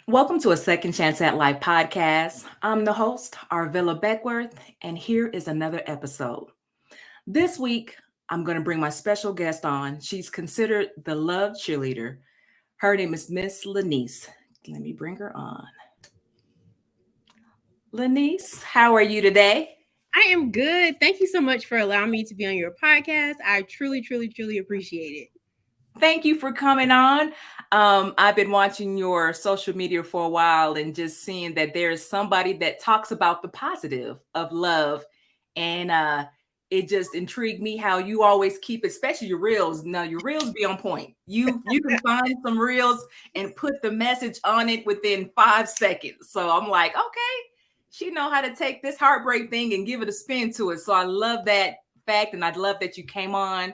Welcome to a Second Chance at Life podcast. I'm the host, Arvilla Beckworth, and here is another episode. This week, I'm going to bring my special guest on. She's considered the Love Cheerleader. Her name is Miss LaNise. Let me bring her on. LaNise, how are you today? I am good. Thank you so much for allowing me to be on your podcast. I truly appreciate it. Thank you for coming on. I've been watching your social media for a while and just seeing that there is somebody that talks about the positive of love. And it just intrigued me how you always keep, especially your reels. Now your reels be on point. You can find some reels and put the message on it within 5 seconds. So I'm like, okay, she know how to take this heartbreak thing and give it a spin to it. So I love that fact, and I love that you came on,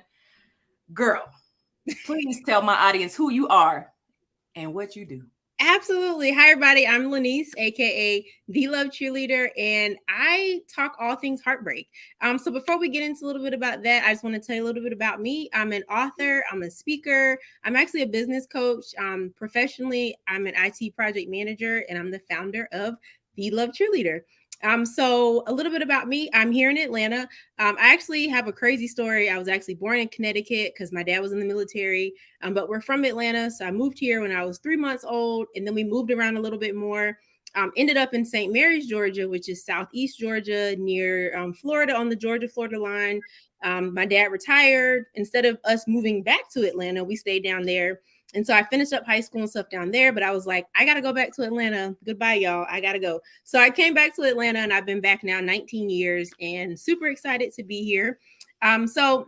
girl. Please tell my audience who you are and what you do. Absolutely. Hi, everybody. I'm LaNise, aka the Love Cheerleader, and I talk all things heartbreak. So before we get into a little bit about that, I just want to tell you a little bit about me. I'm an author. I'm a speaker. I'm actually a business coach. Professionally, I'm an IT project manager, and I'm the founder of the Love Cheerleader. So a little bit about me. I'm here in Atlanta. I actually have a crazy story. I was actually born in Connecticut because my dad was in the military. But we're from Atlanta. So I moved here when I was 3 months old, and then we moved around a little bit more. Ended up in St. Mary's, Georgia, which is southeast Georgia, near Florida, on the Georgia-Florida line. My dad retired. Instead of us moving back to Atlanta, we stayed down there. And so I finished up high school and stuff down there, but I was like, I got to go back to Atlanta. Goodbye, y'all. I got to go. So I came back to Atlanta, and I've been back now 19 years and super excited to be here. So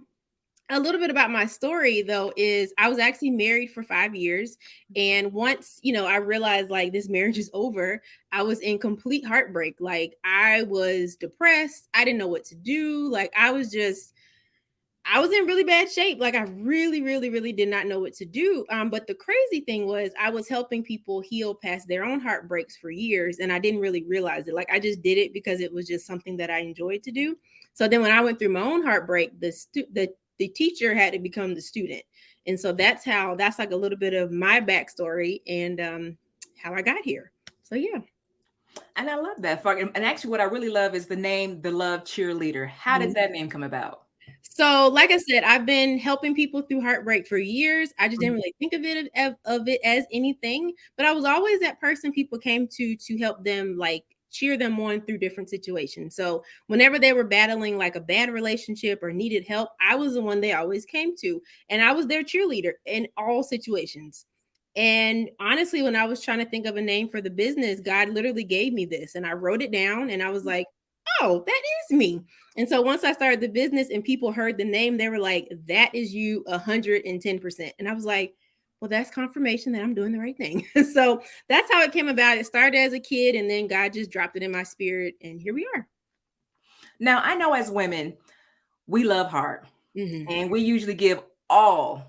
a little bit about my story, though, is I was actually married for 5 years. And once, I realized like this marriage is over, I was in complete heartbreak. Like I was depressed. I didn't know what to do. Like I was in really bad shape. Like I really did not know what to do. But the crazy thing was I was helping people heal past their own heartbreaks for years, and I didn't really realize it. Like I just did it because it was just something that I enjoyed to do. So then when I went through my own heartbreak, the teacher had to become the student, and so that's like a little bit of my backstory and how I got here. So yeah. And I love that. And actually, what I really love is the name, the Love Cheerleader. How did that name come about? So, like I said, I've been helping people through heartbreak for years. I just didn't really think of it as anything, but I was always that person people came to help them, like cheer them on through different situations. So, whenever they were battling like a bad relationship or needed help, I was the one they always came to, and I was their cheerleader in all situations. And honestly, when I was trying to think of a name for the business, God literally gave me this, and I wrote it down, and I was like, oh, that is me. And so once I started the business and people heard the name, they were like, that is you 110%. And I was like, well, that's confirmation that I'm doing the right thing. So that's how it came about. It started as a kid, and then God just dropped it in my spirit, and here we are. Now, I know as women, we love hard, Mm-hmm. and we usually give all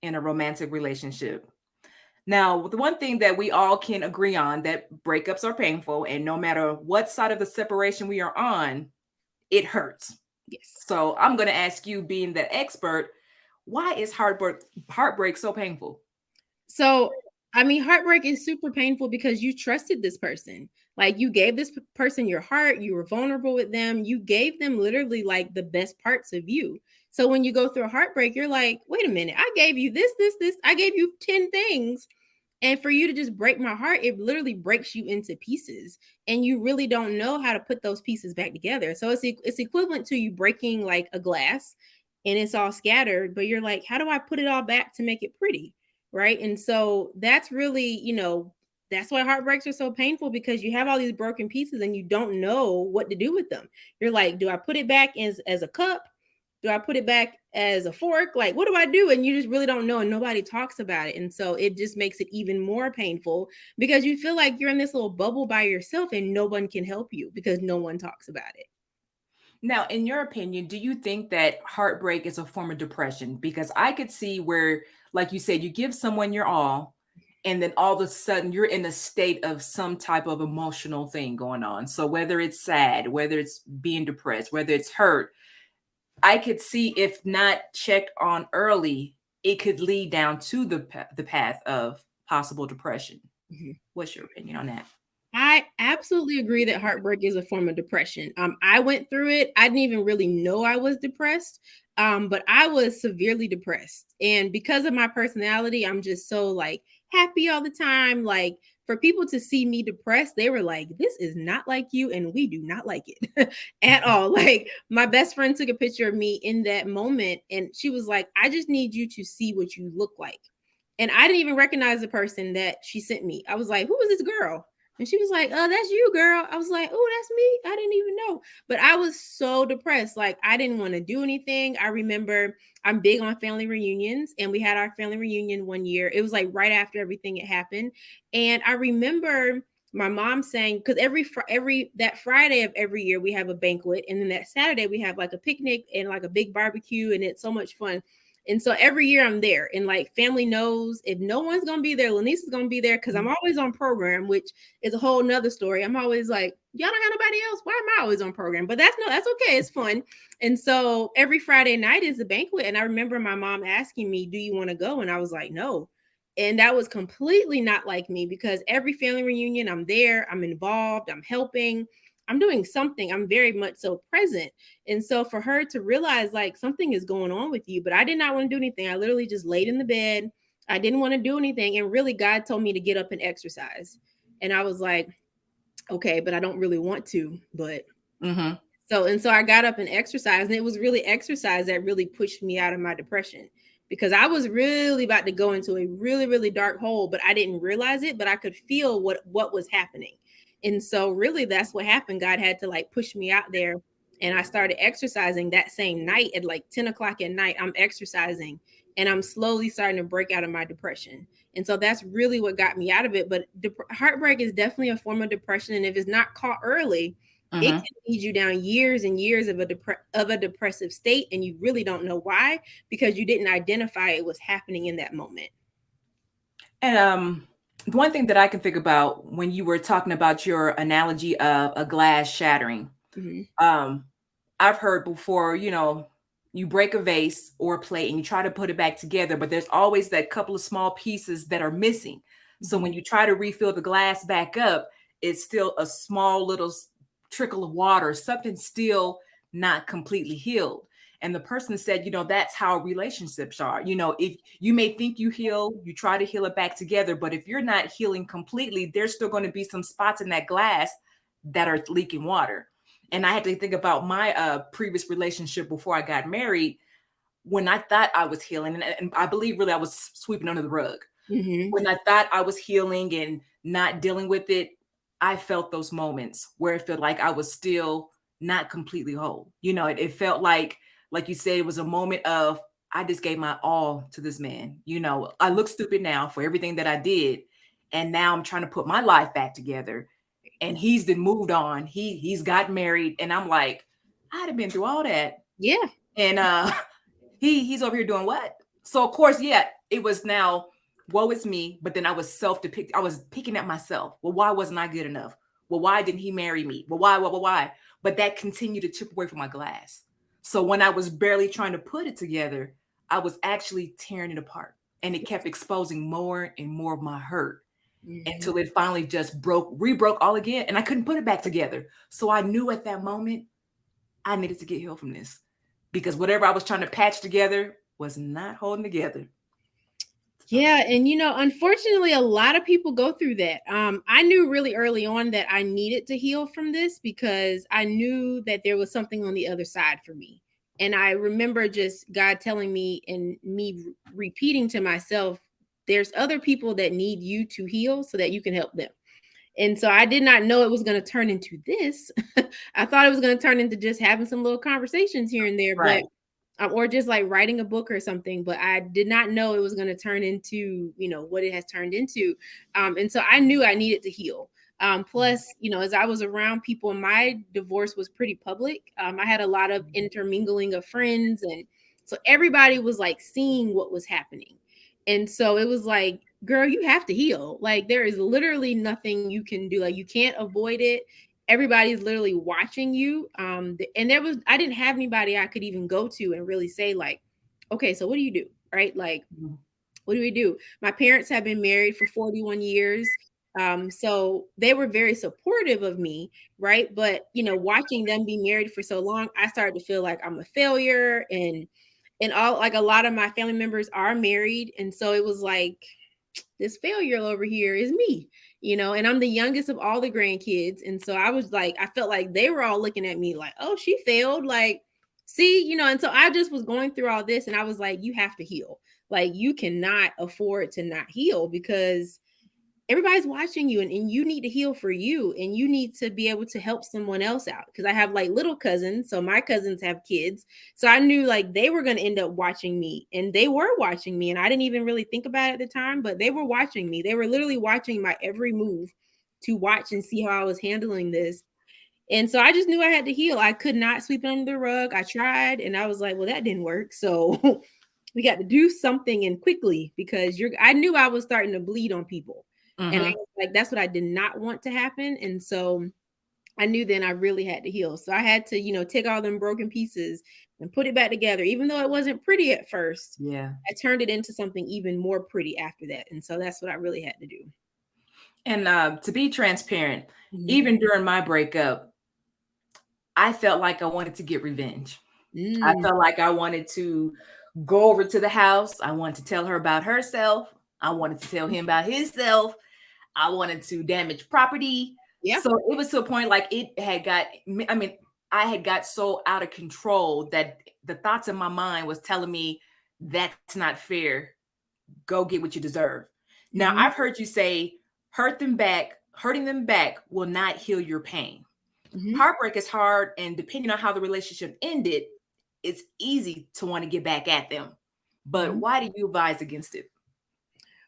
in a romantic relationship. Now, the one thing that we all can agree on, that breakups are painful, and no matter what side of the separation we are on, it hurts. Yes. So I'm going to ask you, being the expert, why is heartbreak so painful? So, I mean, heartbreak is super painful because you trusted this person. Like you gave this person your heart, you were vulnerable with them, you gave them literally like the best parts of you. So when you go through a heartbreak, you're like, wait a minute, I gave you this, I gave you 10 things. And for you to just break my heart, it literally breaks you into pieces. And you really don't know how to put those pieces back together. So it's equivalent to you breaking like a glass and it's all scattered, but you're like, how do I put it all back to make it pretty? Right. And so that's really, that's why heartbreaks are so painful, because you have all these broken pieces and you don't know what to do with them. You're like, do I put it back as a cup? Do I put it back as a fork? Like, what do I do? And you just really don't know, and nobody talks about it. And so it just makes it even more painful because you feel like you're in this little bubble by yourself and no one can help you because no one talks about it. Now, in your opinion, do you think that heartbreak is a form of depression? Because I could see where, like you said, you give someone your all, and then all of a sudden you're in a state of some type of emotional thing going on. So whether it's sad, whether it's being depressed, whether it's hurt, I could see, if not checked on early, it could lead down to the path of possible depression. Mhm. What's your opinion on that? I absolutely agree that heartbreak is a form of depression. I went through it. I didn't even really know I was depressed, but I was severely depressed. And because of my personality, I'm just so like happy all the time. Like for people to see me depressed, they were like, "This is not like you, and we do not like it at all." Like my best friend took a picture of me in that moment, and she was like, "I just need you to see what you look like." And I didn't even recognize the person that she sent me. I was like, "Who is this girl?" And she was like, "Oh, that's you, girl." I was like, "Oh, that's me." I didn't even know. But I was so depressed. Like, I didn't want to do anything. I remember I'm big on family reunions, and we had our family reunion one year. It was like right after everything had happened. And I remember my mom saying, because every that Friday of every year we have a banquet, and then that Saturday we have like a picnic and like a big barbecue, and it's so much fun. And so every year I'm there, and like family knows if no one's gonna be there, LaNise is gonna be there because I'm always on program, which is a whole nother story. I'm always like, y'all don't got nobody else. Why am I always on program? But that's okay. It's fun. And so every Friday night is a banquet. And I remember my mom asking me, "Do you want to go?" And I was like, "No." And that was completely not like me because every family reunion, I'm there, I'm involved, I'm helping, I'm doing something. I'm very much so present. And so for her to realize like something is going on with you, but I did not want to do anything. I literally just laid in the bed. I didn't want to do anything. And really, God told me to get up and exercise. And I was like, okay, but I don't really want to. But Mm-hmm. so I got up and exercised, and it was really exercise that really pushed me out of my depression because I was really about to go into a really really dark hole, but I didn't realize it, but I could feel what was happening. And so really that's what happened. God had to like push me out there, and I started exercising that same night at like 10 o'clock at night. I'm exercising, and I'm slowly starting to break out of my depression. And so that's really what got me out of it. But heartbreak is definitely a form of depression, and if it's not caught early, it Mm-hmm. can lead you down years and years of a depressive state, and you really don't know why because you didn't identify it was happening in that moment. And one thing that I can think about when you were talking about your analogy of a glass shattering, Mm-hmm. um, I've heard before, you break a vase or a plate and you try to put it back together, but there's always that couple of small pieces that are missing. So Mm-hmm. when you try to refill the glass back up, it's still a small little trickle of water, something still not completely healed. And the person said, that's how relationships are. If you may think you heal, you try to heal it back together, but if you're not healing completely, there's still going to be some spots in that glass that are leaking water. And I had to think about my previous relationship before I got married, when I thought I was healing, and I believe really I was sweeping under the rug. Mm-hmm. When I thought I was healing and not dealing with it, I felt those moments where it felt like I was still not completely whole. It felt like you said, it was a moment of, I just gave my all to this man. I look stupid now for everything that I did. And now I'm trying to put my life back together. And he's then moved on. He's got married. And I'm like, I'd have been through all that. Yeah. And he's over here doing what? So of course, yeah, it was now, woe is me, but then I was self-depict. I was picking at myself. Well, why wasn't I good enough? Well, why didn't he marry me? Well, why? But that continued to chip away from my glass. So when I was barely trying to put it together, I was actually tearing it apart. And it kept exposing more and more of my hurt Mm-hmm. until it finally just rebroke all again. And I couldn't put it back together. So I knew at that moment I needed to get healed from this because whatever I was trying to patch together was not holding together. So, Yeah, and unfortunately, a lot of people go through that. I knew really early on that I needed to heal from this because I knew that there was something on the other side for me. And I remember just God telling me and me repeating to myself, there's other people that need you to heal so that you can help them. And so I did not know it was going to turn into this. I thought it was going to turn into just having some little conversations here and there, but right. or just like writing a book or something. But I did not know it was going to turn into what it has turned into. And so I knew I needed to heal. Plus, as I was around people, my divorce was pretty public. I had a lot of intermingling of friends, and so everybody was like seeing what was happening. And so it was like, girl, you have to heal. Like there is literally nothing you can do. Like you can't avoid it. Everybody's literally watching you. And I didn't have anybody I could even go to and really say like, okay, so what do you do? Right? Like, Mhm. what do we do? My parents have been married for 41 years. So they were very supportive of me, right? But watching them be married for so long, I started to feel like I'm a failure, and all, like, a lot of my family members are married, and so it was like, this failure over here is me, and I'm the youngest of all the grandkids. And so I was like, I felt like they were all looking at me like, oh, she failed. Like, see, and so I just was going through all this, and I was like, you have to heal. Like, you cannot afford to not heal, because everybody's watching you, and you need to heal for you, and you need to be able to help someone else out. Because I have like little cousins, so my cousins have kids, so I knew like they were going to end up watching me, and they were watching me, and I didn't even really think about it at the time, but they were watching me. They were literally watching my every move to watch and see how I was handling this. And so I just knew I had to heal. I could not sweep it under the rug. I tried, and I was like, well, that didn't work, so we got to do something, and quickly, because I knew I was starting to bleed on people. And I Mm-hmm. was like, that's what I did not want to happen. And so I knew then I really had to heal. So I had to, take all them broken pieces and put it back together. Even though it wasn't pretty at first, Yeah. I turned it into something even more pretty after that. And so that's what I really had to do. And to be transparent, Mhm. even during my breakup, I felt like I wanted to get revenge. I Mm, felt like I wanted to go over to the house. I wanted to tell her about herself. I wanted to tell him about himself. I wanted to damage property. yeah. So it was to a point like it had got, I mean, I had got so out of control that the thoughts in my mind was telling me that's not fair. Go get what you deserve. Now, Hmm. I've heard you say hurting them back will not heal your pain. Hmm. Heartbreak is hard, and depending on how the relationship ended, it's easy to want to get back at them. But Hmm. why do you advise against it?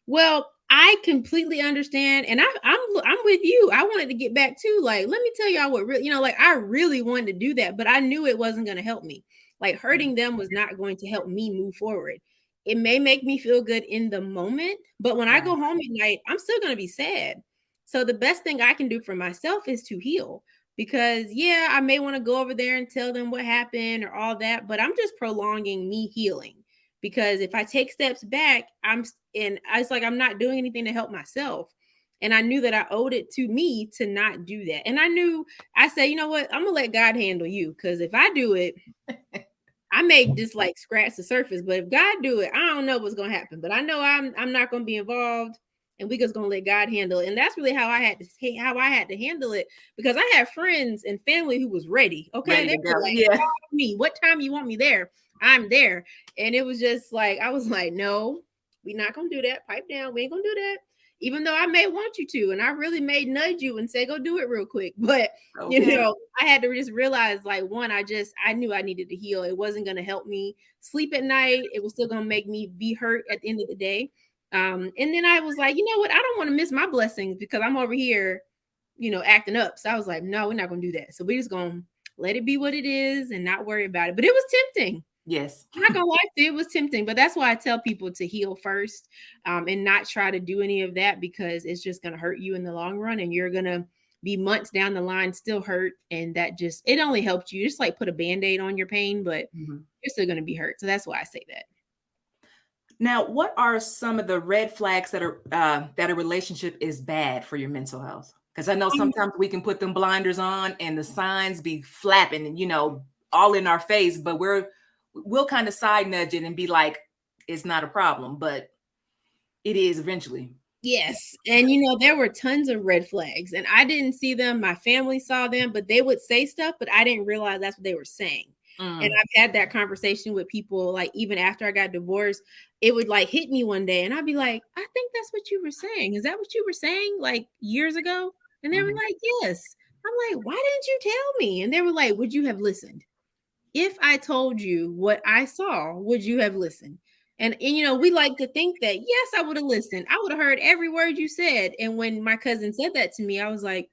Well, I completely understand, and I'm with you. I wanted to get back too. Like, let me tell y'all what really, like, I really wanted to do that, but I knew it wasn't going to help me. Like, hurting them was not going to help me move forward. It may make me feel good in the moment, but when I Right. go home at night, I'm still going to be sad. So the best thing I can do for myself is to heal. Because yeah, I may want to go over there and tell them what happened or all that, but I'm just prolonging me healing. Because if I take steps back, and it's like I'm not doing anything to help myself. And I knew that I owed it to me to not do that. And I said, you know what? I'm gonna let God handle you, because if I do it, I may just like scratch the surface. But if God do it, I don't know what's gonna happen. But I know I'm not gonna be involved, and we just gonna let God handle it. And that's really how I had to handle it, because I had friends and family who was ready. Okay, Ready they to were go. like, Yeah. call me. What time you want me there? I'm there. And it was just like, I was like, no, we're not gonna do that. Pipe down. We ain't gonna do that. Even though I may want you to, and I really may nudge you and say, go do it real quick. But Okay. I had to just realize, like, one, I knew I needed to heal. It wasn't going to help me sleep at night. It was still going to make me be hurt at the end of the day. And then I was like, you know what? I don't want to miss my blessings, because I'm over here, acting up. So I was like, no, we're not going to do that. So we're just going to let it be what it is and not worry about it. But it was tempting. Yes. I'm not gonna lie to you, it was tempting, but that's why I tell people to heal first, and not try to do any of that, because it's just gonna hurt you in the long run, and you're gonna be months down the line still hurt, and that just it only helped you. Just like put a band-aid on your pain, but Mhm. you're still gonna be hurt. So that's why I say that. Now, what are some of the red flags that a relationship is bad for your mental health? Because I know sometimes we can put them blinders on and the signs be flapping, all in our face, but we'll kind of side nudge it and be like, it's not a problem, but it is eventually. Yes. And there were tons of red flags, and I didn't see them. My family saw them, but they would say stuff, but I didn't realize that's what they were saying. And Mm, I've had that conversation with people, like, even after I got divorced, it would like hit me one day, and I'd be like, I think that's what you were saying. Is that what you were saying like years ago? And they were mhm, like, yes. I'm like, why didn't you tell me? And they were like, would you have listened? If I told you what I saw, would you have listened? And we like to think that, yes, I would have listened. I would have heard every word you said. And when my cousin said that to me, I was like,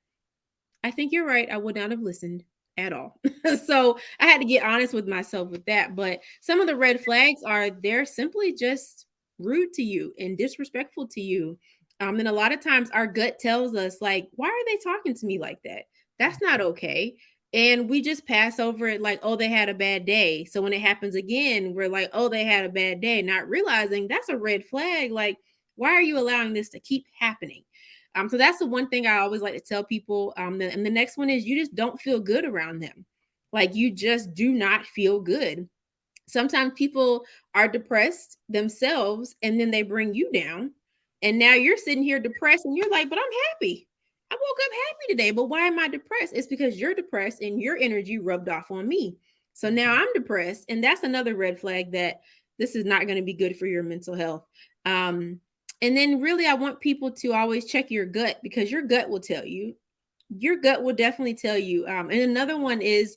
I think you're right. I would not have listened at all. So I had to get honest with myself with that. But some of the red flags are, they're simply just rude to you and disrespectful to you. And a lot of times our gut tells us, like, why are they talking to me like that? That's not okay. And we just pass over it like, oh, they had a bad day. So when it happens again, we're like, oh, they had a bad day, not realizing that's a red flag. Like, why are you allowing this to keep happening? So that's the one thing I always like to tell people. And the next one is you just don't feel good around them. Like you just do not feel good. Sometimes people are depressed themselves and then they bring you down. And now you're sitting here depressed and you're like, but I'm happy. I woke up happy today. But why am I depressed? It's because you're depressed and your energy rubbed off on me. So now I'm depressed. And that's another red flag that this is not going to be good for your mental health. Um, and then really, I want people to always check your gut because your gut will tell you. Your gut will definitely tell you. And another one is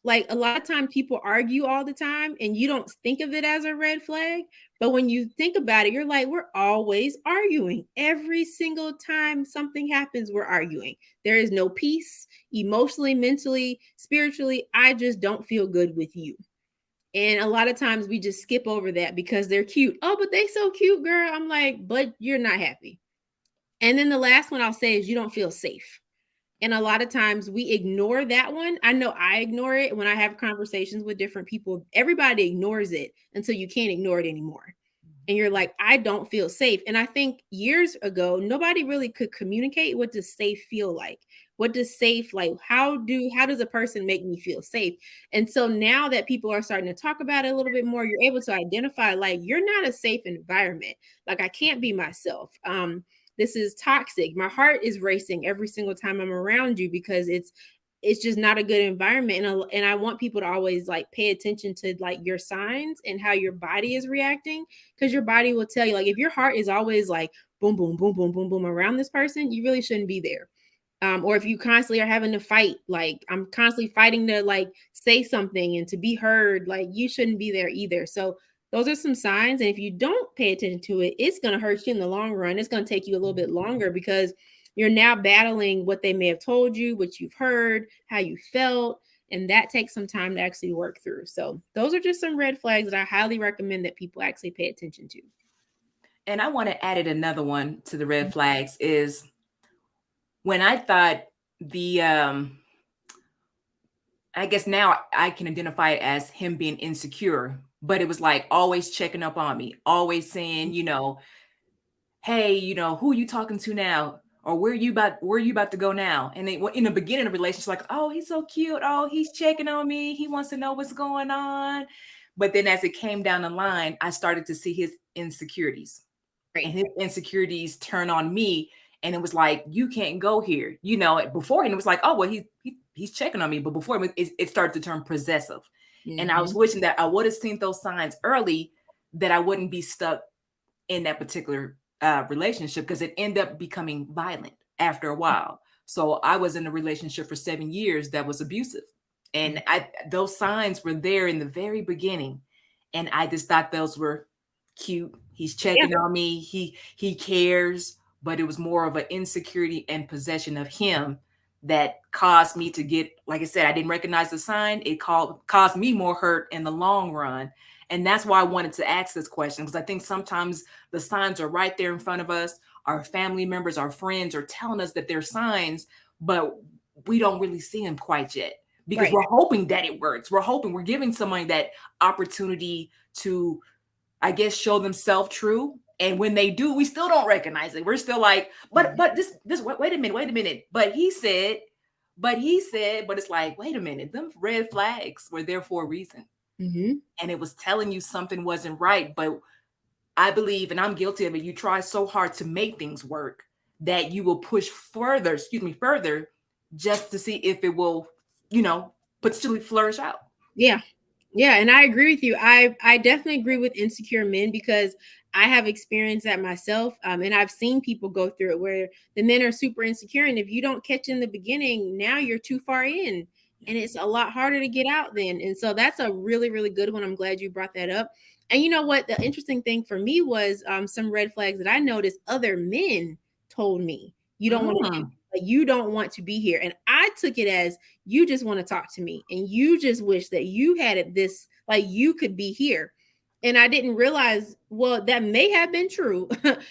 like a lot of times people argue all the time and you don't think of it as a red flag, but when you think about it, you're like, we're always arguing. Every single time something happens, we're arguing. There is no peace emotionally, mentally, spiritually. I just don't feel good with you. And a lot of times we just skip over that because they're cute. Oh, but they so cute, girl. I'm like, but you're not happy. And then the last one I'll say is you don't feel safe. And a lot of times we ignore that one. I know I ignore it when I have conversations with different people. Everybody ignores it until you can't ignore it anymore. And you're like, I don't feel safe. And I think years ago, nobody really could communicate what does safe feel like. What does safe like? How does a person make me feel safe? And so now that people are starting to talk about it a little bit more, you're able to identify like you're not a safe environment. Like I can't be myself. This is toxic. My heart is racing every single time I'm around you because it's just not a good environment. And I want people to always like pay attention to like your signs and how your body is reacting because your body will tell you like if your heart is always like boom boom boom boom boom boom around this person, you really shouldn't be there. Or if you constantly are having to fight, like I'm constantly fighting to like say something and to be heard, like you shouldn't be there either. So those are some signs. And if you don't pay attention to it, it's going to hurt you in the long run. It's going to take you a little bit longer because you're now battling what they may have told you, what you've heard, how you felt. And that takes some time to actually work through. So those are just some red flags that I highly recommend that people actually pay attention to. And I want to add another one to the red flags is when I thought the I guess now I can identify it as him being insecure, but it was like always checking up on me, always saying, hey, who are you talking to now? Or where are you about to go now? And then in the beginning of the relationship, like, oh, he's so cute. Oh, he's checking on me. He wants to know what's going on. But then as it came down the line, I started to see his insecurities. And Right. his insecurities turn on me. And it was like, you can't go here. Beforehand, it was like, oh, well, he's checking on me. But before it started to turn possessive. And I was Mm-hmm. wishing that I would have seen those signs early, that I wouldn't be stuck in that particular relationship, because it ended up becoming violent after a while. So I was in a relationship for 7 years that was abusive. And those signs were there in the very beginning. And I just thought those were cute. He's Yeah. checking on me. He cares, but it was more of an insecurity and possession of him that caused me to get, like I said, I didn't recognize the sign. It caused me more hurt in the long run. And that's why I wanted to ask this question, because I think sometimes the signs are right there in front of us. Our family members, our friends are telling us that they're signs, but we don't really see them quite yet, because Right. we're hoping that it works. We're giving somebody that opportunity to, I guess, show themselves true. And when they do, we still don't recognize it. We're still like, but this wait a minute. But it's like, wait a minute, them red flags were there for a reason. Mm-hmm. And it was telling you something wasn't right. But I believe, and I'm guilty of it, you try so hard to make things work that you will push further, just to see if it will, potentially flourish out. Yeah. Yeah, and I agree with you. I definitely agree with insecure men because I have experienced that myself, and I've seen people go through it where the men are super insecure, and if you don't catch in the beginning, now you're too far in, and it's a lot harder to get out then. And so that's a really really good one. I'm glad you brought that up. And you know what? The interesting thing for me was some red flags that I noticed other men told me you don't want to Mm. like you don't want to be here, and I took it as you just want to talk to me and you just wish that you had it this like you could be here. And I didn't realize, well, that may have been true, but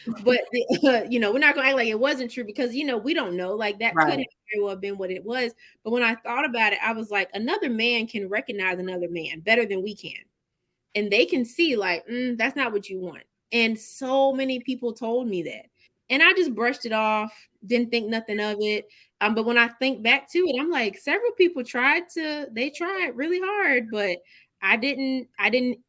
we're not gonna act like it wasn't true because we don't know. Like that could have Right. very well been what it was. But when I thought about it, I was like, another man can recognize another man better than we can. And they can see, like, that's not what you want. And so many people told me that. And I just brushed it off, didn't think nothing of it. But when I think back to it, I'm like, several people they tried really hard, but I didn't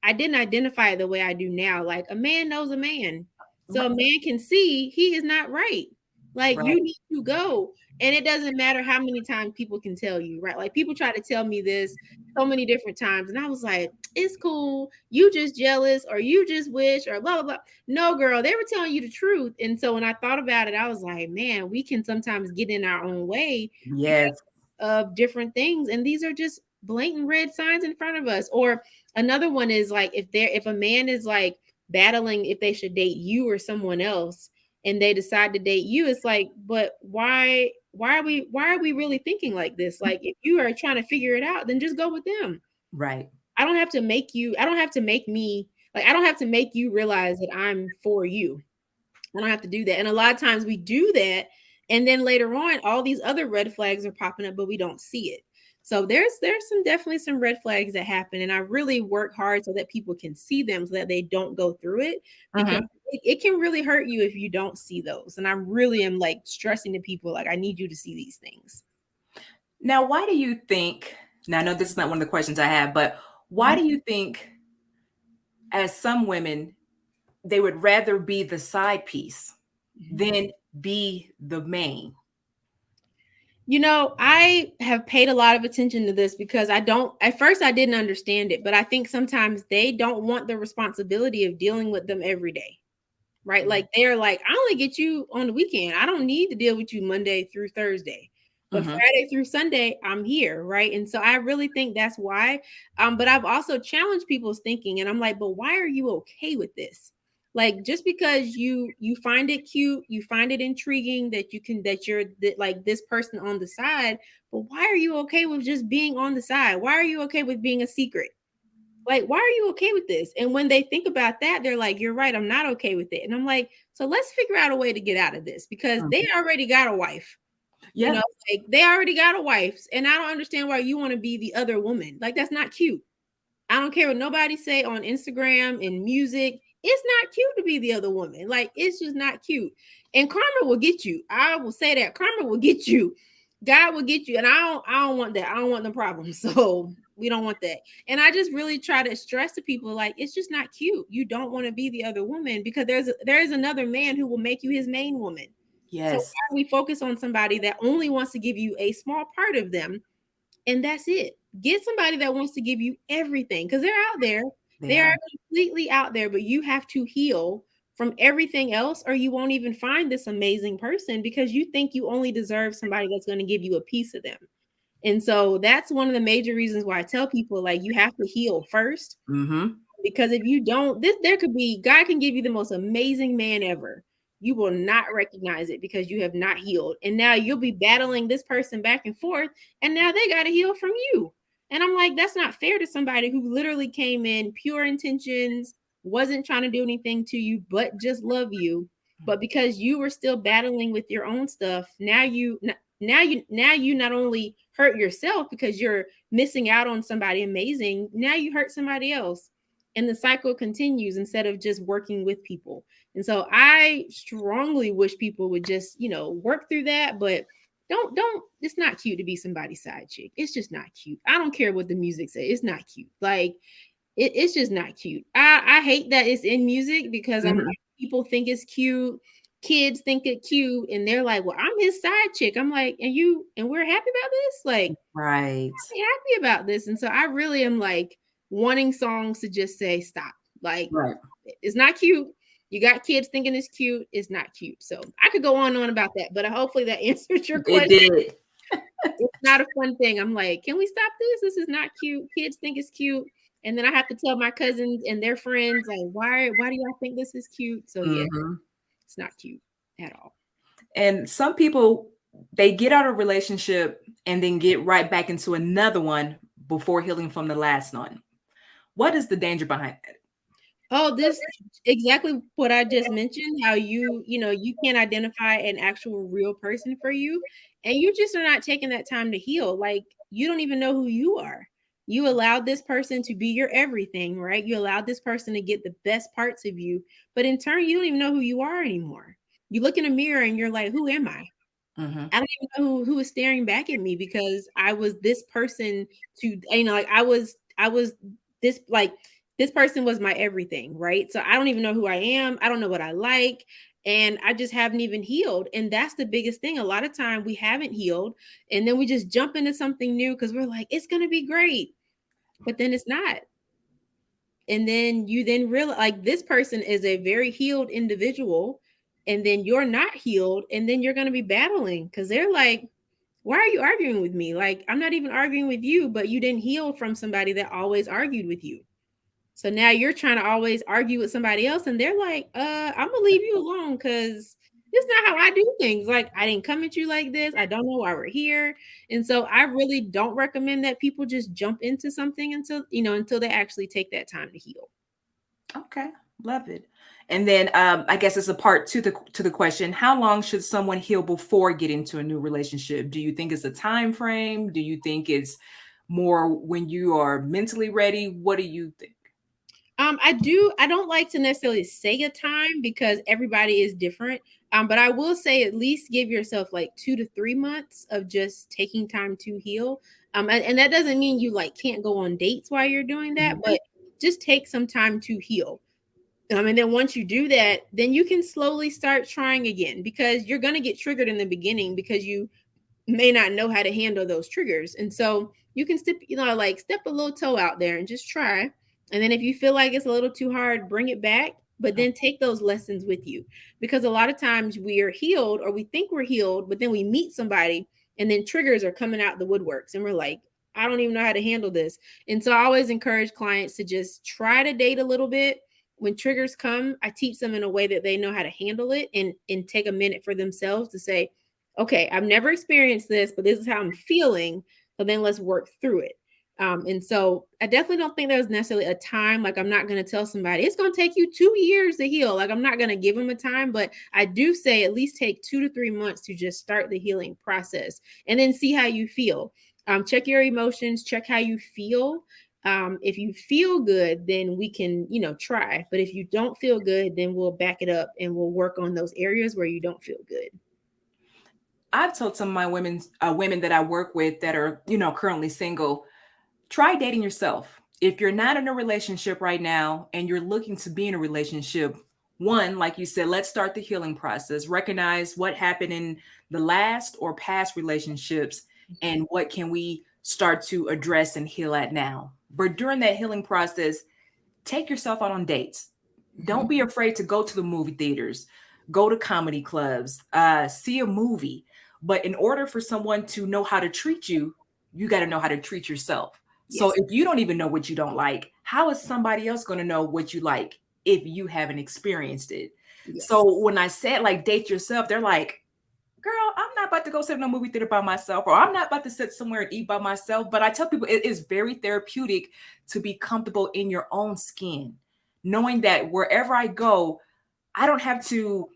identify it the way I do now. Like a man knows a man. So a man can see he is not right. Like Right. you need to go. And it doesn't matter how many times people can tell you, right? Like people try to tell me this so many different times. And I was like, it's cool. You just jealous or you just wish or blah, blah, blah. No, girl, they were telling you the truth. And so when I thought about it, I was like, man, we can sometimes get in our own way because Yes. of different things. And these are just blatant red signs in front of us. Or another one is like if a man is like battling if they should date you or someone else and they decide to date you, it's like, but why are we really thinking like this? Like if you are trying to figure it out, then just go with them. Right. I don't have to make me like I don't have to make you realize that I'm for you. I don't have to do that. And a lot of times we do that. And then later on, all these other red flags are popping up, but we don't see it. So there's some definitely some red flags that happen. And I really work hard so that people can see them so that they don't go through it because Hmm. it can really hurt you if you don't see those. And I really am like stressing to people like I need you to see these things. Now, why do you think? Now, I know this is not one of the questions I have, but why do you think, as some women, they would rather be the side piece Mhm. than be the main? You know, I have paid a lot of attention to this because I don't, at first, I didn't understand it, but I think sometimes they don't want the responsibility of dealing with them every day, right? Like they're like, I only get you on the weekend. I don't need to deal with you Monday through Thursday. But Hmm. Friday through Sunday, I'm here, right? And so I really think that's why. But I've also challenged people's thinking, and I'm like, but why are you okay with this? Like just because you find it cute, you find it intriguing that you can that you're that like this person on the side, but why are you okay with just being on the side? Why are you okay with being a secret? Like, why are you okay with this? And when they think about that, they're like, you're right, I'm not okay with it. And I'm like, so let's figure out a way to get out of this because they already got a wife. You Yeah. know, like they already got a wife. And I don't understand why you want to be the other woman. Like, that's not cute. I don't care what nobody say on Instagram and music. It's not cute to be the other woman. Like it's just not cute. And karma will get you. I will say that karma will get you. God will get you. And I don't want that. I don't want the problem. So we don't want that. And I just really try to stress to people like it's just not cute. You don't want to be the other woman because there's another man who will make you his main woman. So Yes. why do we focus on somebody that only wants to give you a small part of them and that's it. Get somebody that wants to give you everything because they're out there. They They are are. completely out there, but you have to heal from everything else, or you won't even find this amazing person because you think you only deserve somebody that's going to give you a piece of them. And so that's one of the major reasons why I tell people like you have to heal first Hmm. because if you don't, this there could be God can give you the most amazing man ever. You will not recognize it because you have not healed. And now you'll be battling this person back and forth, and now they got to heal from you. And I'm like, that's not fair to somebody who literally came in pure intentions, wasn't trying to do anything to you, but just love you. But because you were still battling with your own stuff, now you not only hurt yourself because you're missing out on somebody amazing, now you hurt somebody else and the cycle continues instead of just working with people. And so I strongly wish people would just, work through that, but don't it's not cute to be somebody's side chick. It's just not cute. I don't care what the music says. It's not cute. Like it's just not cute. I hate that it's in music because I'm like, Hmm. people think it's cute, kids think it cute, and they're like, well, I'm his side chick. I'm like, and we're happy about this? Like Right. happy about this. And so I really am like wanting songs to just say stop. Like Right. it's not cute. You got kids thinking it's cute. It's not cute. So I could go on and on about that, but hopefully that answered your It question. did. It's not a fun thing. I'm like, can we stop this? This is not cute. Kids think it's cute. And then I have to tell my cousins and their friends, like, why do y'all think this is cute? So yeah, Hmm. it's not cute at all. And some people, they get out of a relationship and then get right back into another one before healing from the last one. What is the danger behind that? Oh, this exactly what I just mentioned, how you can't identify an actual real person for you, and you just are not taking that time to heal. Like, you don't even know who you are. You allowed this person to be your everything, right? You allowed this person to get the best parts of you, but in turn, you don't even know who you are anymore. You look in a mirror and you're like, who am I? Mm-hmm. I don't even know who was staring back at me, because I was this person to, like I was this, like, this person was my everything, right? So I don't even know who I am. I don't know what I like. And I just haven't even healed. And that's the biggest thing. A lot of time we haven't healed. And then we just jump into something new because we're like, it's gonna be great. But then it's not. And then you then realize, like, this person is a very healed individual, and then you're not healed, and then you're going to be battling because they're like, why are you arguing with me? Like, I'm not even arguing with you, but you didn't heal from somebody that always argued with you. So now you're trying to always argue with somebody else, and they're like, I'm gonna leave you alone because it's not how I do things. Like, I didn't come at you like this. I don't know why we're here. And so I really don't recommend that people just jump into something until, until they actually take that time to heal. Okay, love it. And then I guess it's a part to the question: how long should someone heal before getting to a new relationship? Do you think it's a time frame? Do you think it's more when you are mentally ready? What do you think? I don't like to necessarily say a time because everybody is different. But I will say at least give yourself like 2 to 3 months of just taking time to heal. And that doesn't mean you like can't go on dates while you're doing that, Mhm. but just take some time to heal. And then once you do that, then you can slowly start trying again, because you're gonna get triggered in the beginning because you may not know how to handle those triggers. And so you can step, like step a little toe out there and just try. And then if you feel like it's a little too hard, bring it back, but then take those lessons with you. Because a lot of times we are healed, or we think we're healed, but then we meet somebody and then triggers are coming out the woodworks and we're like, I don't even know how to handle this. And so I always encourage clients to just try to date a little bit. When triggers come, I teach them in a way that they know how to handle it, and take a minute for themselves to say, okay, I've never experienced this, but this is how I'm feeling. So then let's work through it. And so I definitely don't think there's necessarily a time. Like, I'm not going to tell somebody it's going to take you 2 years to heal. Like, I'm not going to give them a time, but I do say at least take 2 to 3 months to just start the healing process and then see how you feel. Check your emotions, check how you feel. If you feel good, then we can, try. But if you don't feel good, then we'll back it up and we'll work on those areas where you don't feel good. I've told some of my women that I work with that are, currently single, try dating yourself. If you're not in a relationship right now and you're looking to be in a relationship, one, like you said, let's start the healing process. Recognize what happened in the last or past relationships and what can we start to address and heal at now. But during that healing process, take yourself out on dates. Don't be afraid to go to the movie theaters, go to comedy clubs, see a movie. But in order for someone to know how to treat you, you got to know how to treat yourself. So Yes. if you don't even know what you don't like, how is somebody else going to know what you like if you haven't experienced it? Yes. So when I said like date yourself, they're like, girl, I'm not about to go sit in a movie theater by myself, or I'm not about to sit somewhere and eat by myself. But I tell people it is very therapeutic to be comfortable in your own skin, knowing that wherever I go, I don't have to,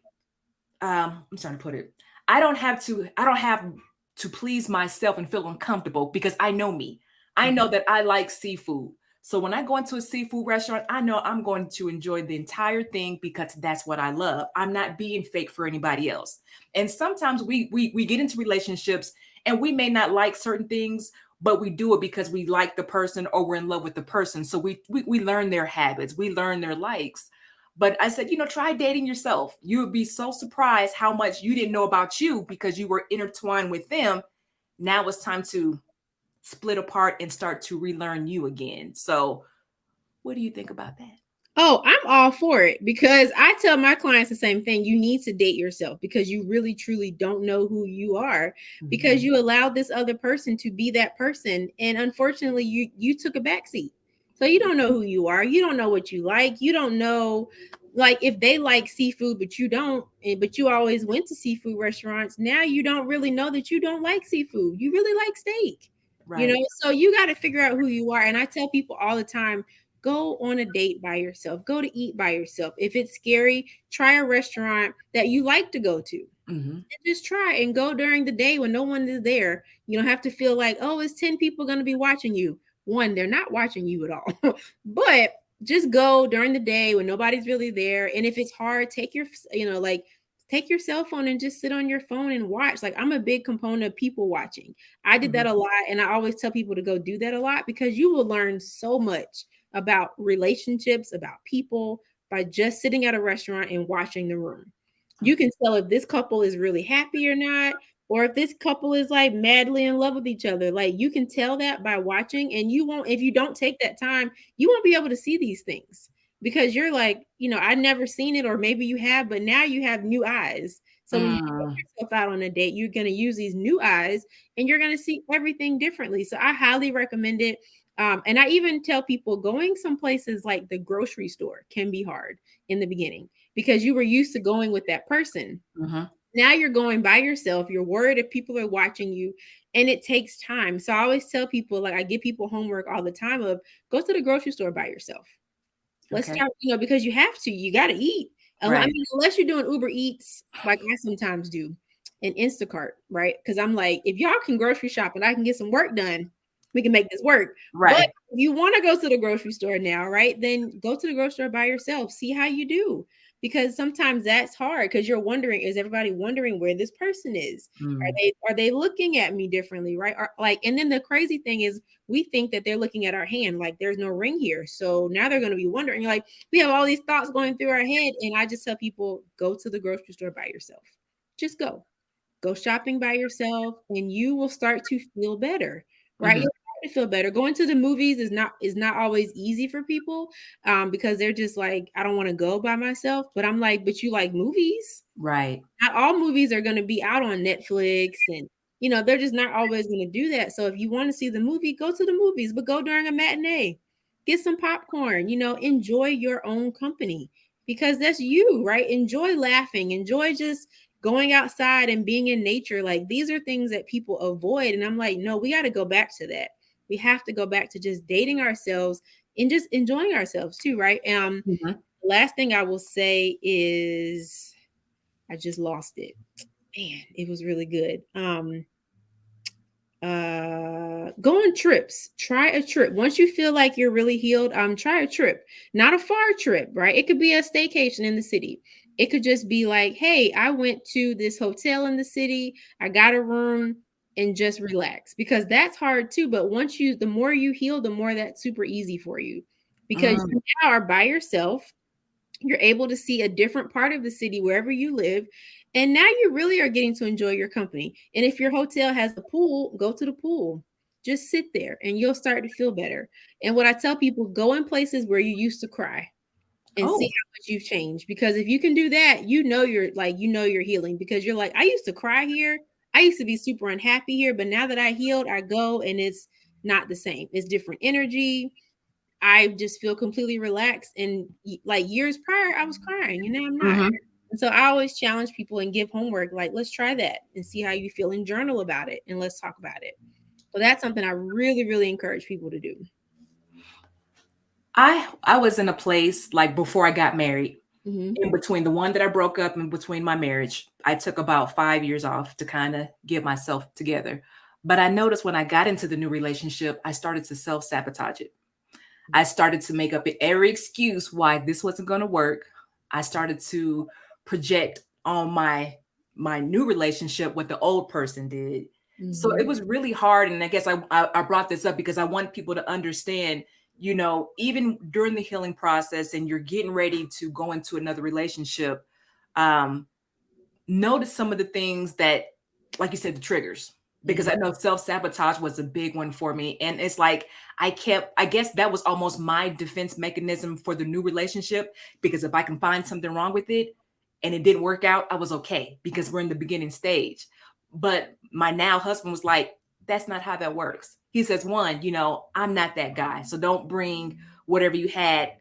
I'm trying to put it, I don't have to please myself and feel uncomfortable because I know me. I know that I like seafood. So when I go into a seafood restaurant, I know I'm going to enjoy the entire thing because that's what I love. I'm not being fake for anybody else. And sometimes we get into relationships and we may not like certain things, but we do it because we like the person or we're in love with the person. So we learn their habits, we learn their likes. But I said, try dating yourself. You would be so surprised how much you didn't know about you because you were intertwined with them. Now it's time to split apart and start to relearn you again. So, what do you think about that? Oh, I'm all for it, because I tell my clients the same thing. You need to date yourself because you really truly don't know who you are, because Mhm. you allowed this other person to be that person, and unfortunately you took a backseat. So you don't know who you are. You don't know what you like. You don't know, like, if they like seafood but you don't, but you always went to seafood restaurants. Now you don't really know that you don't like seafood. You really like steak. Right. So you got to figure out who you are. And I tell people all the time, go on a date by yourself, go to eat by yourself. If it's scary, try a restaurant that you like to go to. Hmm. And just try and go during the day when no one is there. You don't have to feel like, oh, it's 10 people going to be watching you. One, they're not watching you at all. But just go during the day when nobody's really there. And if it's hard, take your, like, take your cell phone and just sit on your phone and watch. Like, I'm a big component of people watching. I did that Mhm. a lot, and I always tell people to go do that a lot, because you will learn so much about relationships, about people, by just sitting at a restaurant and watching the room. You can tell if this couple is really happy or not, or if this couple is like madly in love with each other. Like, you can tell that by watching, and you won't, if you don't take that time, you won't be able to see these things, because you're like, I've never seen it, or maybe you have, but now you have new eyes. So when you take Mm. yourself out on a date, you're going to use these new eyes, and you're going to see everything differently. So I highly recommend it. And I even tell people, going some places like the grocery store can be hard in the beginning, because you were used to going with that person. Mhm. Now you're going by yourself. You're worried if people are watching you, and it takes time. So I always tell people, like, I give people homework all the time of, go to the grocery store by yourself. Let's Okay. start, because you have to. You got to eat. I Right. mean, unless you're doing Uber Eats, like I sometimes do, and Instacart, right? Because I'm like, if y'all can grocery shop and I can get some work done, we can make this work. But Right. if you want to go to the grocery store now, right? Then go to the grocery store by yourself. See how you do. Because sometimes that's hard, because you're wondering, is everybody wondering where this person is? Mm. Are they looking at me differently, right? Or like, and then the crazy thing is, we think that they're looking at our hand, like there's no ring here. So now they're going to be wondering, like, we have all these thoughts going through our head. And I just tell people, go to the grocery store by yourself. Just go shopping by yourself, and you will start to feel better, right? Mhm. You'll start to feel better. Going to the movies is not always easy for people, because they're just like, I don't want to go by myself. But I'm like, but you like movies? Right. Not all movies are going to be out on Netflix, and they're just not always going to do that. So if you want to see the movie, go to the movies, but go during a matinee. Get some popcorn, enjoy your own company, because that's you, right? Enjoy laughing, enjoy just going outside and being in nature. Like, these are things that people avoid, and I'm like, no, we got to go back to that. We have to go back to just dating ourselves and just enjoying ourselves too, right? Mhm. Last thing I will say is, I just lost it. Man, it was really good. Go on trips. Try a trip. Once you feel like you're really healed, try a trip. Not a far trip, right? It could be a staycation in the city. It could just be like, hey, I went to this hotel in the city, I got a room, and just relax, because that's hard too. But the more you heal, the more that's super easy for you, because Mm. you now are by yourself. You're able to see a different part of the city wherever you live. And now you really are getting to enjoy your company. And if your hotel has a pool, go to the pool. Just sit there and you'll start to feel better. And what I tell people, go in places where you used to cry and see Oh. how much you've changed. Because if you can do that, you're healing, because you're like, I used to cry here. I used to be super unhappy here. But now that I healed, I go and it's not the same. It's different energy. I just feel completely relaxed. And like years prior, I was crying, and now I'm not. Mhm. And so I always challenge people and give homework, like, let's try that and see how you feel, and journal about it, and let's talk about it. So that's something I really, really encourage people to do. I was in a place, like, before I got married, Mm-hmm. in between the one that I broke up and between my marriage. I took about 5 years off to kinda get myself together. But I noticed when I got into the new relationship, I started to self-sabotage it. I started to make up every excuse why this wasn't gonna work. I started to project on my new relationship what the old person did. So it Mm-hmm. was really hard, and I guess I brought this up because I want people to understand, even during the healing process and you're getting ready to go into another relationship, um, notice some of the things that, like you said, the triggers. Because I Mm-hmm. know self-sabotage was a big one for me. And it's like I guess that was almost my defense mechanism for the new relationship. Because if I can find something wrong with it and it didn't work out, I was okay because we're in the beginning stage. But my now husband was like, that's not how that works. He says, one, I'm not that guy. So don't bring whatever you had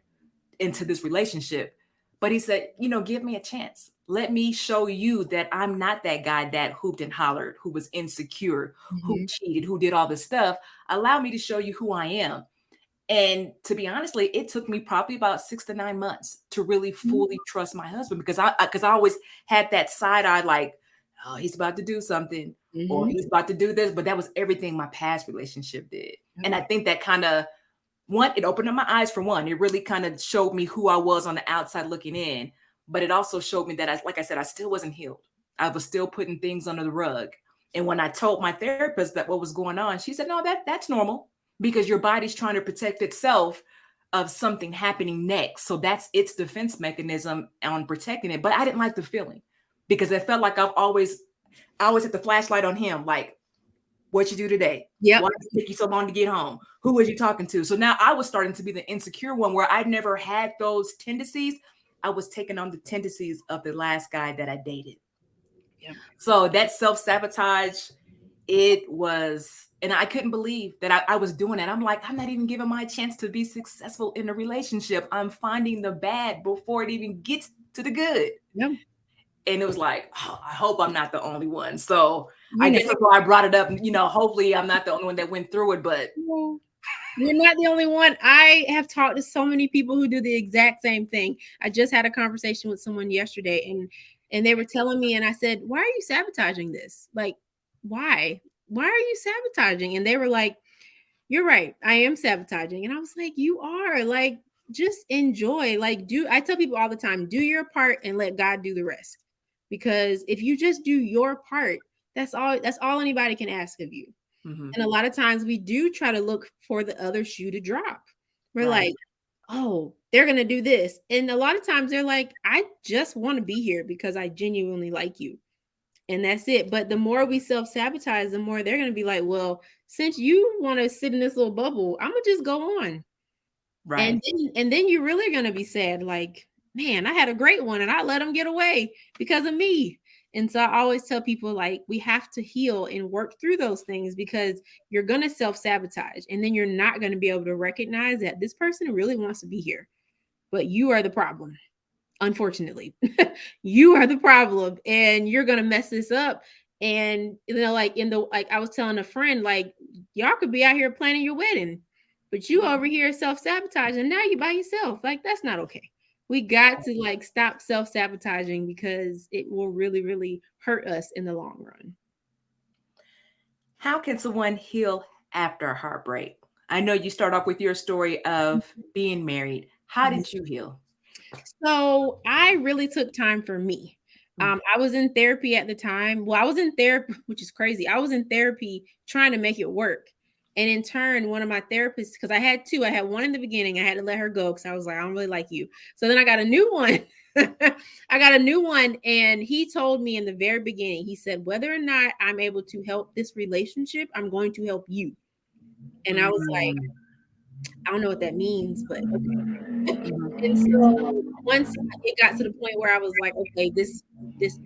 into this relationship. But he said, give me a chance. Let me show you that I'm not that guy that hooped and hollered, who was insecure, who Mm-hmm. cheated, who did all this stuff. Allow me to show you who I am. And to be honestly, it took me probably about 6 to 9 months to really fully trust my husband because I always had that side eye like, oh, he's about to do something or Mm-hmm. he's about to do this. But that was everything my past relationship did. Yep. And I think that kind of one, it opened up my eyes for one. It really kind of showed me who I was on the outside looking in. but it also showed me that like I said, I still wasn't healed. I was still putting things under the rug. And when I told my therapist that what was going on, she said, "No, that's normal because your body's trying to protect itself of something happening next. So that's its defense mechanism on protecting it." But I didn't like the feeling because it felt like I always had the flashlight on him, like, what you do today? Yep. Why did it take you so long to get home? Who was you talking to? So now I was starting to be the insecure one where I'd never had those tendencies. I was taking on the tendencies of the last guy that I dated. Yep. So that self-sabotage, it was, and I couldn't believe that I was doing it. I'm like, I'm not even giving my chance to be successful in a relationship. I'm finding the bad before it even gets to the good. Yep. And it was like, oh, I hope I'm not the only one. So I You guess that's why I brought it up. Hopefully I'm not the only one that went through it, but know, you're not the only one. I have talked to so many people who do the exact same thing. I just had a conversation with someone yesterday, and they were telling me, and I said, "Why are you sabotaging this? Like, why? Why are you sabotaging?" And they were like, "You're right. I am sabotaging." And I was like, "You are. Like, just enjoy. Like, do." I tell people all the time, "Do your part and let God do the rest." Because if you just do your part, that's all anybody can ask of you. mm-hmm, And a lot of times we do try to look for the other shoe to drop. We're right, like, "Oh, they're going to do this." And a lot of times they're like, "I just want to be here because I genuinely like you." And that's it. But the more we self-sabotage, the more they're going to be like, "Well, since you want to sit in this little bubble, I'm going to just go on." right. And then you're really going to be sad, like, "Man, I had a great one and I let him get away because of me." And so I always tell people, like, we have to heal and work through those things because you're going to self-sabotage, and then you're not going to be able to recognize that this person really wants to be here, but you are the problem. Unfortunately, you are the problem, and you're going to mess this up. And like I was telling a friend, like, y'all could be out here planning your wedding, but you over here self-sabotaging. Now you by yourself. Like, that's not okay. We got to like stop self-sabotaging because it will really, really hurt us in the long run. How can someone heal after a heartbreak? I know you start off with your story of being married. How Mhm. did you heal? So I really took time for me. Mm, I was in therapy at the time. Well, I was in therapy, which is crazy. I was in therapy trying to make it work. And in turn, one of my therapists, because I had two, I had one in the beginning, I had to let her go because I was like, "I don't really like you." So then I got a new one. I got a new one. And he told me in the very beginning, he said, "Whether or not I'm able to help this relationship, I'm going to help you." And I was like, mm, "I don't know what that means, but okay." And mhm, so once it got to the point where I was like, "Okay, this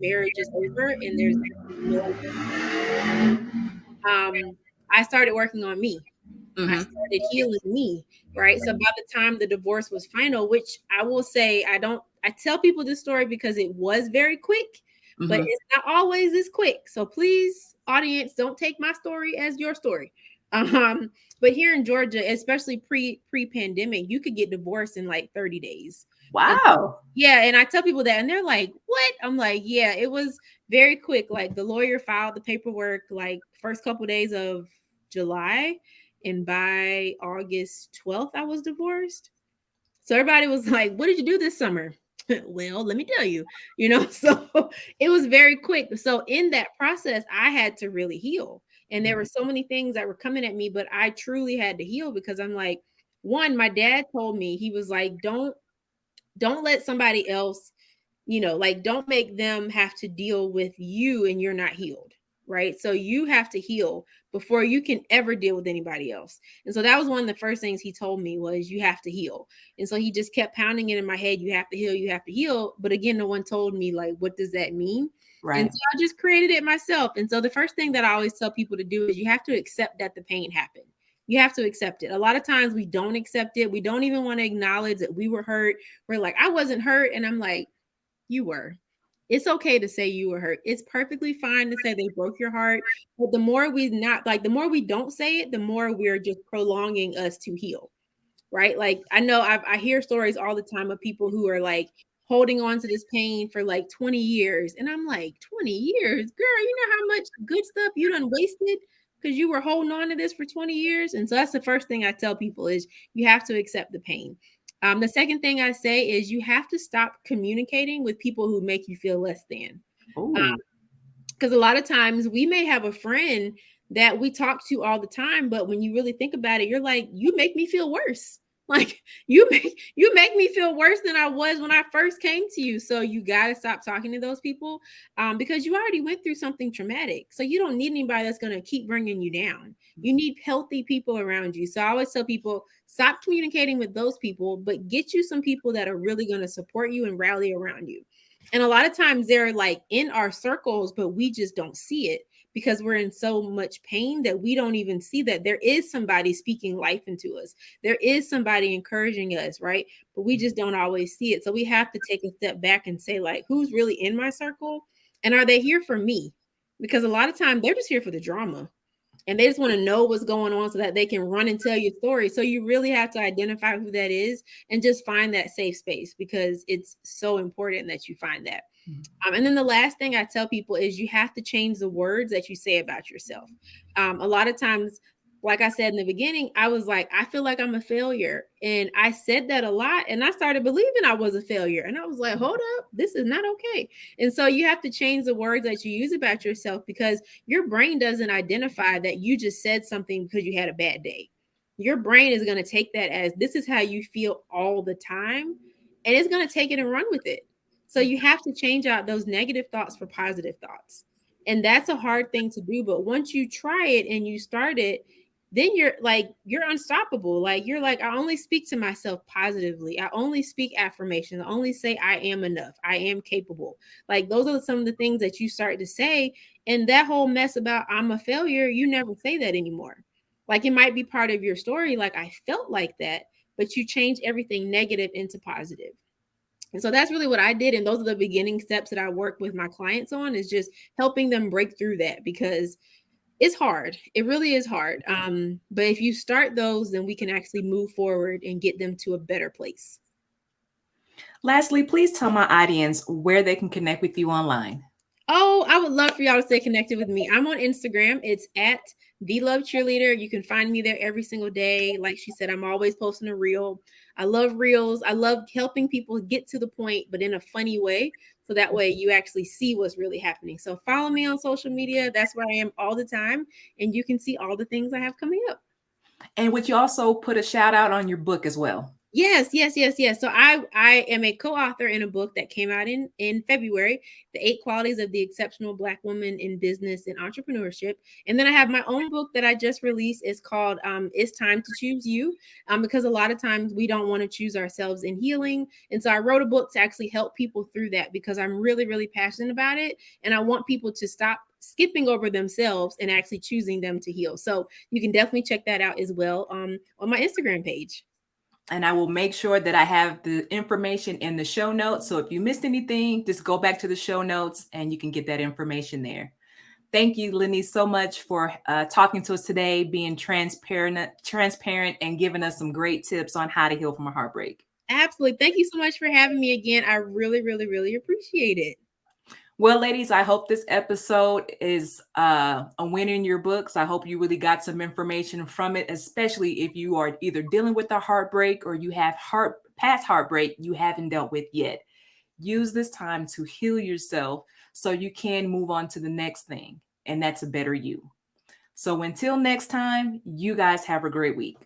marriage is over and there's no," um, I started working on me. I mhm, started healing me, right? So by the time the divorce was final, which I will say, I tell people this story because it was very quick, but mhm. it's not always this quick. So please, audience, don't take my story as your story. Um, but here in Georgia, especially pre-pandemic, you could get divorced in like 30 days. And Wow. yeah, and I tell people that, and they're like, "What?" I'm like, "Yeah, it was very quick. Like, the lawyer filed the paperwork like first couple days of July, and by August 12th, I was divorced." So everybody was like, "What did you do this summer?" Well, let me tell you, so it was very quick. So in that process, I had to really heal. And there were so many things that were coming at me, but I truly had to heal because I'm like, one, my dad told me, he was like, don't let somebody else, like, don't make them have to deal with you and you're not healed. Right. So you have to heal before you can ever deal with anybody else. And so that was one of the first things he told me was you have to heal. And so he just kept pounding it in my head. You have to heal. You have to heal. But again, no one told me, like, what does that mean? And Right. so I just created it myself. And so the first thing that I always tell people to do is you have to accept that the pain happened. You have to accept it. A lot of times we don't accept it. We don't even want to acknowledge that we were hurt. We're like, "I wasn't hurt." And I'm like, "You were." It's okay to say you were hurt. It's perfectly fine to say they broke your heart. But the more we don't say it, the more we're just prolonging us to heal. Right? Like, I know I hear stories all the time of people who are like holding on to this pain for like 20 years. And I'm like, 20 years, girl, you know how much good stuff you done wasted because you were holding on to this for 20 years. And so that's the first thing I tell people is you have to accept the pain. The second thing I say is you have to stop communicating with people who make you feel less than. Oh, Because a lot of times we may have a friend that we talk to all the time, but when you really think about it, you're like, you make me feel worse. Like you make me feel worse than I was when I first came to you. So you got to stop talking to those people, because you already went through something traumatic. So you don't need anybody that's going to keep bringing you down. You need healthy people around you. So I always tell people, stop communicating with those people, but get you some people that are really going to support you and rally around you. And a lot of times they're like in our circles, but we just don't see it because we're in so much pain that we don't even see that there is somebody speaking life into us. There is somebody encouraging us, right? But we just don't always see it. So we have to take a step back and say, like, who's really in my circle? And are they here for me? Because a lot of times they're just here for the drama and they just want to know what's going on so that they can run and tell your story. So you really have to identify who that is and just find that safe space because it's so important that you find that. And then the last thing I tell people is you have to change the words that you say about yourself. A lot of times, like I said in the beginning, I was like, I feel like I'm a failure. And I said that a lot. And I started believing I was a failure. And I was like, hold up, this is not okay. And so you have to change the words that you use about yourself because your brain doesn't identify that you just said something because you had a bad day. Your brain is going to take that as this is how you feel all the time. And it's going to take it and run with it. So you have to change out those negative thoughts for positive thoughts. And that's a hard thing to do. But once you try it and you start it, then you're unstoppable. Like you're like, I only speak to myself positively. I only speak affirmations. I only say I am enough. I am capable. Like those are some of the things that you start to say. And that whole mess about I'm a failure, you never say that anymore. Like it might be part of your story. Like I felt like that, but you change everything negative into positive. And so that's really what I did. And those are the beginning steps that I work with my clients on is just helping them break through that because it's hard. It really is hard. But if you start those, then we can actually move forward and get them to a better place. lastly, please tell my audience where they can connect with you online. Oh, I would love for y'all to stay connected with me. I'm on Instagram. It's at the Love Cheerleader. You can find me there every single day. Like she said, I'm always posting a reel. I love reels. I love helping people get to the point, but in a funny way. So that way you actually see what's really happening. So follow me on social media. That's where I am all the time. And you can see all the things I have coming up. And would you also put a shout out on your book as well? Yes, yes, yes, yes. So I am a co-author in a book that came out in February, The 8 Qualities of the Exceptional Black Woman in Business and Entrepreneurship. And then I have my own book that I just released. It's called It's Time to Choose You. Because a lot of times we don't want to choose ourselves in healing. And so I wrote a book to actually help people through that because I'm really, really passionate about it. And I want people to stop skipping over themselves and actually choosing them to heal. So you can definitely check that out as well on my Instagram page. And I will make sure that I have the information in the show notes. So if you missed anything, just go back to the show notes and you can get that information there. Thank you, LaNise, so much for talking to us today, being transparent, and giving us some great tips on how to heal from a heartbreak. Absolutely. Thank you so much for having me again. I really, really, really appreciate it. Well, ladies, I hope this episode is a win in your books. I hope you really got some information from it, especially if you are either dealing with a heartbreak or you have past heartbreak you haven't dealt with yet. Use this time to heal yourself so you can move on to the next thing, and that's a better you. So until next time, you guys have a great week.